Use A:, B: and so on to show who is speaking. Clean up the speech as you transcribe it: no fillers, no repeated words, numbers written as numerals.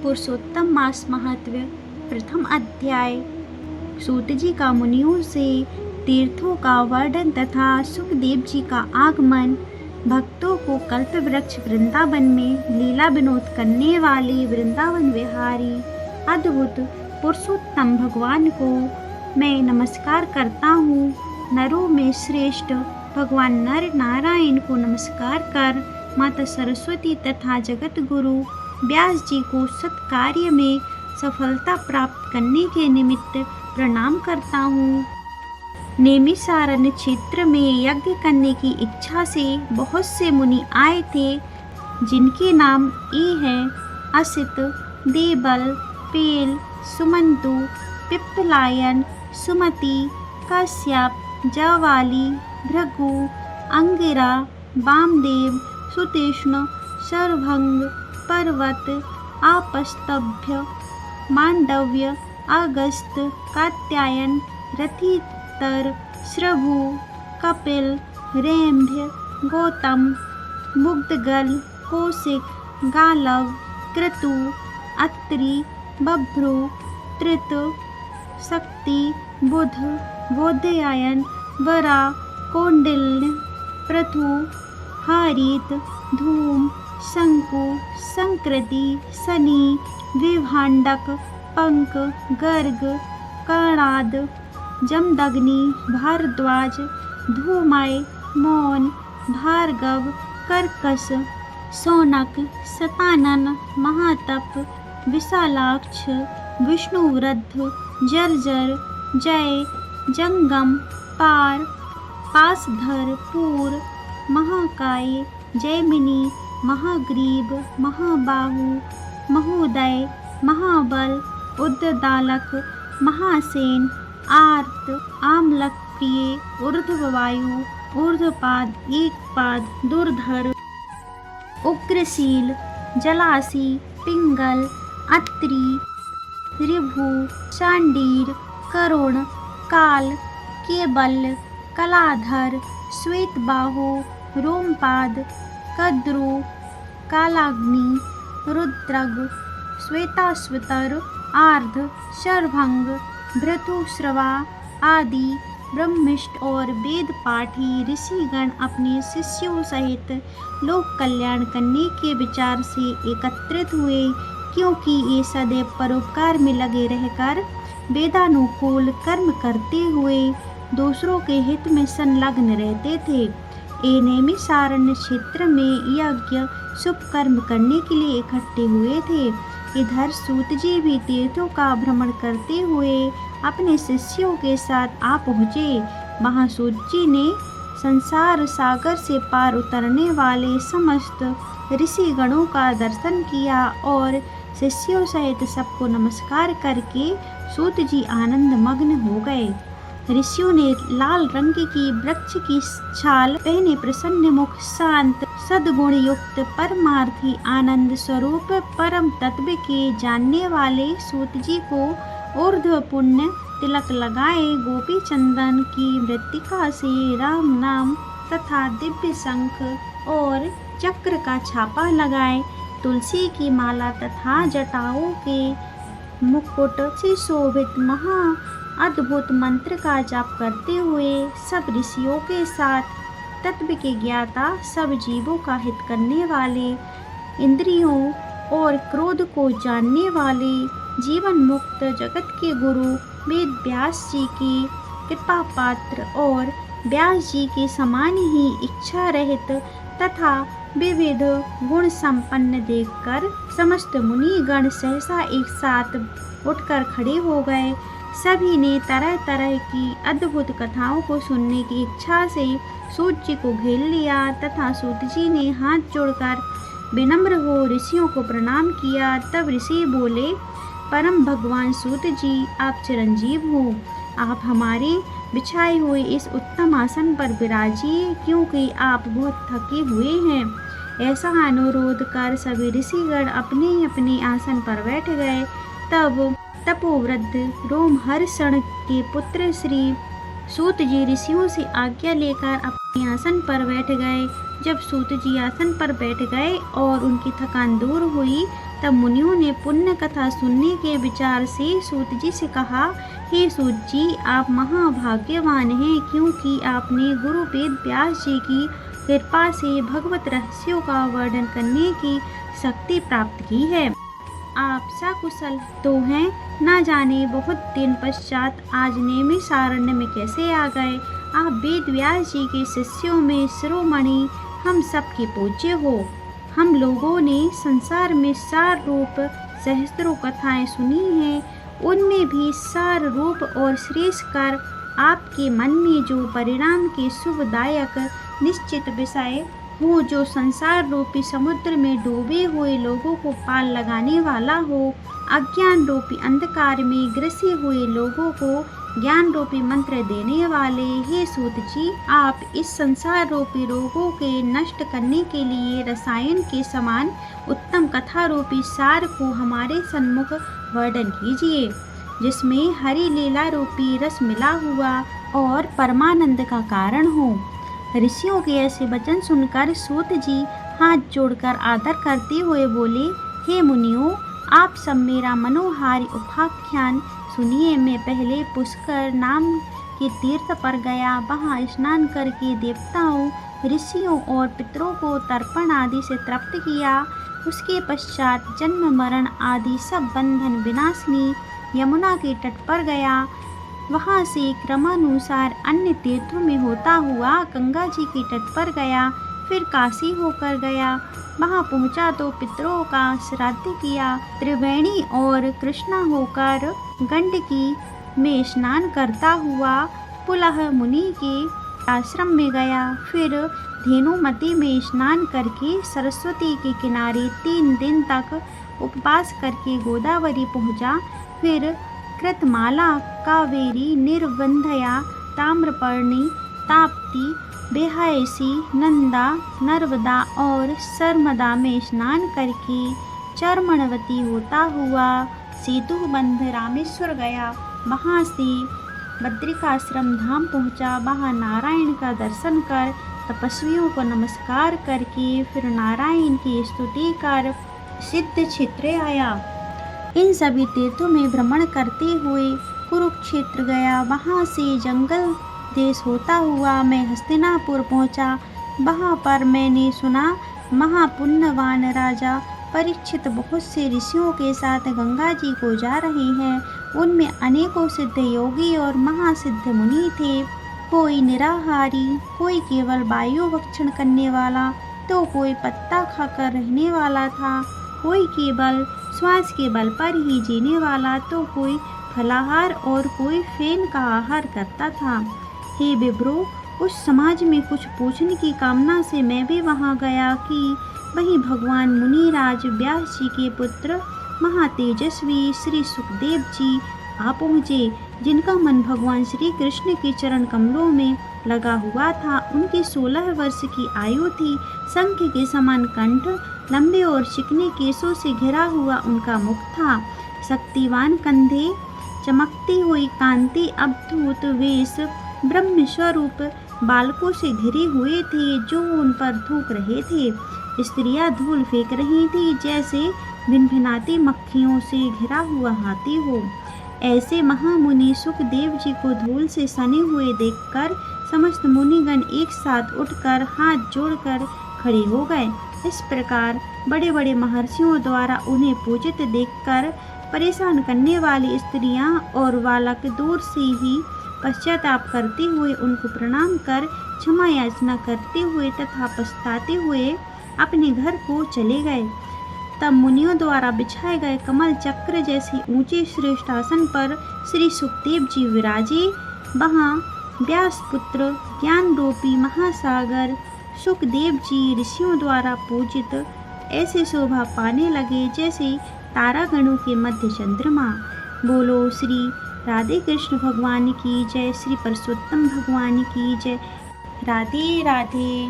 A: पुरुषोत्तम मास महत्व। प्रथम अध्याय। सूत जी का मुनियों से तीर्थों का वर्णन तथा सुखदेव जी का आगमन। भक्तों को कल्प वृक्ष वृंदावन में लीला विनोद करने वाले वृंदावन विहारी अद्भुत पुरुषोत्तम भगवान को मैं नमस्कार करता हूँ। नरों में श्रेष्ठ भगवान नर नारायण को नमस्कार कर माता सरस्वती तथा जगत गुरु व्यास जी को सत्कार्य में सफलता प्राप्त करने के निमित्त प्रणाम करता हूँ। नेमिषारण्य क्षेत्र में यज्ञ करने की इच्छा से बहुत से मुनि आए थे, जिनके नाम ये हैं असित, देबल, पेल, सुमंतु, पिप्पलायन, सुमति, कश्यप, जावाली, भृगु, अंगिरा, वामदेव, सुतेष्ण, शरभंग, पर्वत, आपस्तभ्य, मांडव्य, अगस्त, कात्यायन, रथितर, श्रभु, कपिल, रेम्भ्य, गौतम, मुग्धगल, कौशिक, गालव, क्रतु, अत्रि, बभ्रु, त्रित, शक्ति, बुध, बोधयायन, वरा, कौंडिल्य, पृथु, हरित, धूम, शंकु, संकृति, शनि, विभांडक, पंक, गर्ग, कर्णाद, जमदग्नि, भारद्वाज, धूमय, मौन, भार्गव, कर्कश, शौनक, शतानन, महातप, विशालाक्ष, विष्णुवृद्ध, जर्जर, जय, जंगम, पार, पासधर, पूर, महाकाय, जैमिनी, महाग्रीव, महाबाहु, महोदय, महाबल, उद्दालक, महासेन, आर्त, आमलक प्रिय, ऊर्ध्ववायु, ऊर्ध्वपाद, एकपाद, दुर्धर, उग्रशील, जलासी, पिंगल, अत्रि, ऋभु, शांडीर, करुण, काल, केबल, कलाधर, श्वेतबाहु, रोमपाद, कद्रु, कालाग्नि, रुद्रग, श्वेताश्वतर, आर्ध, शरभंग, भृतुश्रवा आदि ब्रह्मिष्ठ और वेद पाठी ऋषिगण अपने शिष्यों सहित लोक कल्याण करने के विचार से एकत्रित हुए, क्योंकि ये सदैव परोपकार में लगे रहकर वेदानुकूल कर्म करते हुए दूसरों के हित में संलग्न रहते थे। ये नैमिषारण्य क्षेत्र में यज्ञ शुभ कर्म करने के लिए इकट्ठे हुए थे। इधर सूत जी भी तीर्थों का भ्रमण करते हुए अपने शिष्यों के साथ आ पहुँचे। वहाँ सूत जी ने संसार सागर से पार उतरने वाले समस्त ऋषिगणों का दर्शन किया और शिष्यों सहित सबको नमस्कार करके सूत जी आनंद मग्न हो गए। ऋषियों ने लाल रंग की वृक्ष की छाल पहने प्रसन्न मुख, शांत, सद्गुण युक्त, परमार्थी, आनंद स्वरूप परम तत्व के जानने वाले सूत जी को ऊर्ध्व पुण्य तिलक लगाए, गोपी चंदन की मृत्तिका से राम नाम तथा दिव्य शंख और चक्र का छापा लगाए, तुलसी की माला तथा जटाओं के मुकुट से शोभित महा अद्भुत मंत्र का जाप करते हुए सब ऋषियों के साथ तत्व के ज्ञाता, सब जीवों का हित करने वाले, इंद्रियों और क्रोध को जानने वाले, जीवन मुक्त जगत के गुरु वेद व्यास जी की कृपा पात्र और व्यास जी के समान ही इच्छा रहित तथा विविध गुण संपन्न देखकर समस्त मुनिगण सहसा एक साथ उठकर खड़े हो गए। सभी ने तरह तरह की अद्भुत कथाओं को सुनने की इच्छा से सूत जी को घेर लिया तथा सूत जी ने हाथ जोड़कर विनम्र हो ऋषियों को प्रणाम किया। तब ऋषि बोले, परम भगवान सूत जी, आप चिरंजीव हो, आप हमारे बिछाए हुए इस उत्तम आसन पर विराजिए, क्योंकि आप बहुत थके हुए हैं। ऐसा अनुरोध कर सभी ऋषिगण अपने अपने आसन पर बैठ गए। तब तपोवृद्ध रोमहर्षण के पुत्र श्री सूत जी ऋषियों से आज्ञा लेकर अपने आसन पर बैठ गए। जब सूत जी आसन पर बैठ गए और उनकी थकान दूर हुई तब मुनियों ने पुण्य कथा सुनने के विचार से सूत जी से कहा, हे सूत जी, आप महाभाग्यवान हैं, क्योंकि आपने गुरु वेद व्यास जी की कृपा से भगवत रहस्यों का वर्णन करने की शक्ति प्राप्त की है। आप सकुशल तो हैं, ना जाने बहुत दिन पश्चात आज नैमिषारण्य में कैसे आ गए। आप वेद व्यास जी के शिष्यों में शिरोमणि, हम सबके पूज्य हो। हम लोगों ने संसार में सार रूप सहस्त्रों कथाएं सुनी हैं, उनमें भी सार रूप और श्रेष्ठ कर आपके मन में जो परिणाम के शुभदायक निश्चित विषय हो, जो संसार रूपी समुद्र में डूबे हुए लोगों को पार लगाने वाला हो, अज्ञान रूपी अंधकार में ग्रसे हुए लोगों को ज्ञान रूपी मंत्र देने वाले। हे सूत जी, आप इस संसार रूपी रोगों के नष्ट करने के लिए रसायन के समान उत्तम कथा रूपी सार को हमारे सन्मुख वर्णन कीजिए, जिसमें हरि लीला रूपी रस मिला हुआ और परमानंद का कारण हो। ऋषियों के ऐसे वचन सुनकर सूत जी हाथ जोड़कर आदर करते हुए बोले, हे मुनियों, आप सब मेरा मनोहारी उपाख्यान सुनिए। मैं पहले पुष्कर नाम के तीर्थ पर गया, वहाँ स्नान करके देवताओं, ऋषियों और पितरों को तर्पण आदि से तृप्त किया। उसके पश्चात जन्म मरण आदि सब बंधन विनाशिनी यमुना के तट पर गया। वहाँ से क्रमानुसार अन्य तीर्थों में होता हुआ गंगा जी के तट पर गया, फिर काशी होकर गया। वहाँ पहुँचा तो पितरों का श्राद्ध किया। त्रिवेणी और कृष्णा होकर गंडकी में स्नान करता हुआ पुलह मुनि के आश्रम में गया। फिर धेनुमती में स्नान करके सरस्वती के किनारे 3 दिन तक उपवास करके गोदावरी पहुँचा। फिर कृतमाला, कावेरी, निर्वंधया, ताम्रपर्णी, ताप्ती, बेहायसी, नंदा, नर्मदा और सरमदा में स्नान करके चर्मणवती होता हुआ सेतुबंध रामेश्वर गया। वहाँ से बद्रिकाश्रम धाम पहुँचा। वहाँ नारायण का दर्शन कर तपस्वियों को नमस्कार करके फिर नारायण की स्तुति कर सिद्ध क्षेत्र आया। इन सभी तीर्थों में भ्रमण करते हुए कुरुक्षेत्र गया। वहाँ से जंगल देश होता हुआ मैं हस्तिनापुर पहुँचा। वहाँ पर मैंने सुना महापुण्यवान राजा परीक्षित बहुत से ऋषियों के साथ गंगा जी को जा रहे हैं। उनमें अनेकों सिद्ध योगी और महासिद्ध मुनि थे। कोई निराहारी, कोई केवल वायु भक्षण करने वाला, तो कोई पत्ता खाकर रहने वाला था, कोई केवल श्वास के बल पर ही जीने वाला, तो कोई फलाहार और कोई फेन का आहार करता था। हे विप्रो, उस समाज में कुछ पूछने की कामना से मैं भी वहाँ गया कि वहीं भगवान मुनिराज व्यास जी के पुत्र महातेजस्वी श्री सुखदेव जी आ पहुँचे, जिनका मन भगवान श्री कृष्ण के चरण कमलों में लगा हुआ था। उनकी 16 वर्ष की आयु थी। शंख के समान कंठ, लंबे और चिकने केशों से घिरा हुआ उनका मुख था। शक्तिवान कंधे, चमकती हुई कांति, अद्भुत वेश, ब्रह्म स्वरूप बालकों से घिरे हुए थे जो उन पर थूक रहे थे। स्त्रियां धूल फेंक रही थी जैसे भिनभिनाती मक्खियों से घिरा हुआ हाथी हो। ऐसे महामुनि सुखदेव जी को धूल से सने हुए देखकर समस्त मुनिगण एक साथ उठकर हाथ जोड़कर खड़े हो गए। इस प्रकार बड़े बड़े महर्षियों द्वारा उन्हें पूजित देखकर परेशान करने वाली स्त्रियां और बालक दूर से ही पश्चाताप करते हुए उनको प्रणाम कर क्षमा याचना करते हुए तथा पछताते हुए अपने घर को चले गए। तब मुनियों द्वारा बिछाए गए कमल चक्र जैसे ऊंचे श्रेष्ठ आसन पर श्री सुखदेव जी विराजे। वहाँ व्यास पुत्र ज्ञान रूपी महासागर सुखदेव जी ऋषियों द्वारा पूजित ऐसे शोभा पाने लगे जैसे तारागणों के मध्य चंद्रमा। बोलो श्री राधे कृष्ण भगवान की जय, श्री परशुत्तम भगवान की जय। राधे राधे।